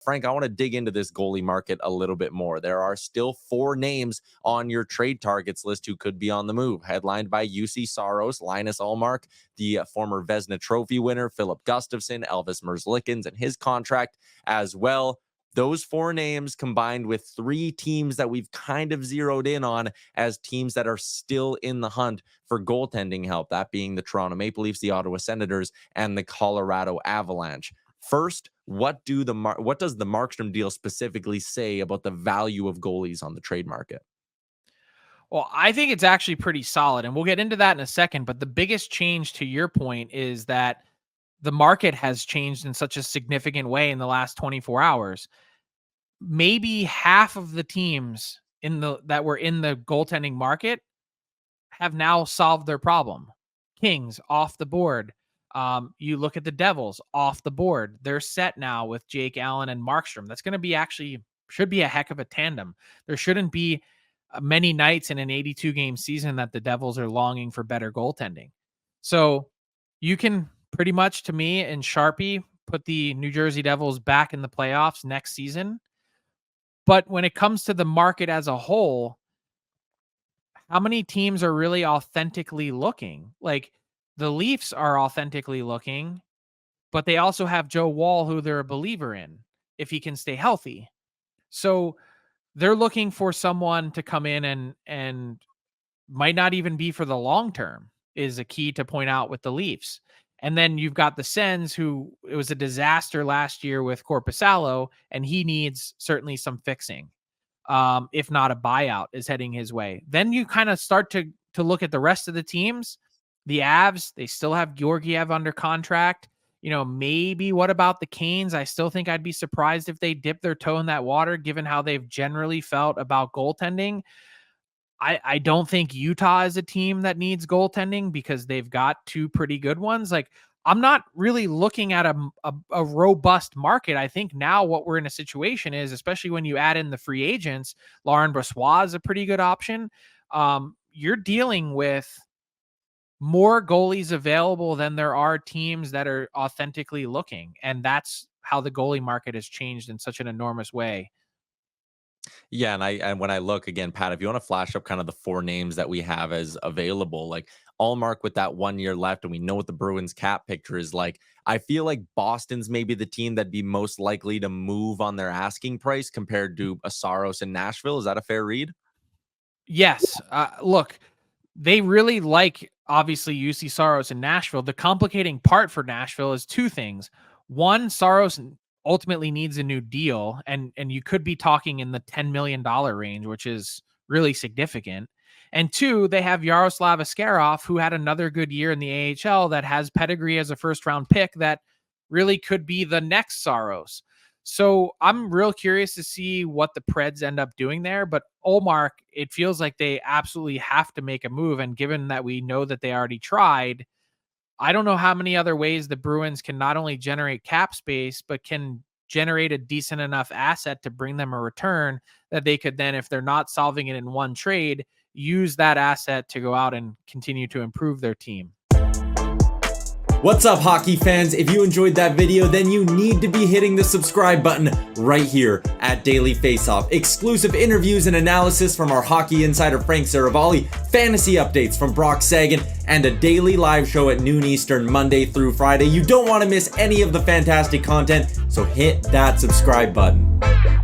Frank, I want to dig into this goalie market a little bit more. There are still 4 names on your trade targets list who could be on the move, headlined by UC Saros, Linus Ullmark, the former Vezina Trophy winner, Philip Gustafsson, Elvis Merzlikins, and his contract as well. Those 4 names combined with 3 teams that we've kind of zeroed in on as teams that are still in the hunt for goaltending help, that being the Toronto Maple Leafs, the Ottawa Senators, and the Colorado Avalanche. First, what does the Markstrom deal specifically say about the value of goalies on the trade market? Well, I think it's actually pretty solid, and we'll get into that in a second. But the biggest change, to your point, is that the market has changed in such a significant way in the last 24 hours. Maybe half of the teams that were in the goaltending market have now solved their problem. Kings off the board. You look at the Devils off the board. They're set now with Jake Allen and Markstrom. That's going to should be a heck of a tandem. There shouldn't be many nights in an 82 game season that the Devils are longing for better goaltending. So you can pretty much, to me, in Sharpie, put the New Jersey Devils back in the playoffs next season. But when it comes to the market as a whole, how many teams are really authentically looking? Like, the Leafs are authentically looking, but they also have Joe Woll, who they're a believer in, if he can stay healthy. So they're looking for someone to come in and might not even be for the long term, is a key to point out with the Leafs. And then you've got the Sens, who it was a disaster last year with Korpisalo, and he needs certainly some fixing. If not a buyout is heading his way. Then you kind of start to look at the rest of the teams. The Avs, they still have Georgiev under contract. Maybe what about the Canes? I still think I'd be surprised if they dip their toe in that water, given how they've generally felt about goaltending. I don't think Utah is a team that needs goaltending because they've got 2 pretty good ones. Like, I'm not really looking at a robust market. I think now what we're in a situation is, especially when you add in the free agents, Laurent Brossoit is a pretty good option. You're dealing with more goalies available than there are teams that are authentically looking. And that's how the goalie market has changed in such an enormous way. Yeah, and when I look again, Pat, if you want to flash up kind of the 4 names that we have as available, like Ullmark with that 1 year left, and we know what the Bruins cap picture is like. I feel like Boston's maybe the team that'd be most likely to move on their asking price compared to Saros in Nashville. Is that a fair read? Yes. Look, they really like, obviously, UC Saros in Nashville. The complicating part for Nashville is 2 things. One, Saros ultimately needs a new deal, and you could be talking in the $10 million range, which is really significant. And 2, they have Yaroslav Askarov, who had another good year in the AHL, that has pedigree as a first-round pick that really could be the next Saros. So I'm real curious to see what the Preds end up doing there. But Ullmark, it feels like they absolutely have to make a move. And given that we know that they already tried, I don't know how many other ways the Bruins can not only generate cap space, but can generate a decent enough asset to bring them a return that they could then, if they're not solving it in one trade, use that asset to go out and continue to improve their team. What's up, hockey fans? If you enjoyed that video, then you need to be hitting the subscribe button right here at Daily Faceoff. Exclusive interviews and analysis from our hockey insider Frank Saravalli, fantasy updates from Brock Sagan, and a daily live show at noon Eastern, Monday through Friday. You don't want to miss any of the fantastic content, so hit that subscribe button.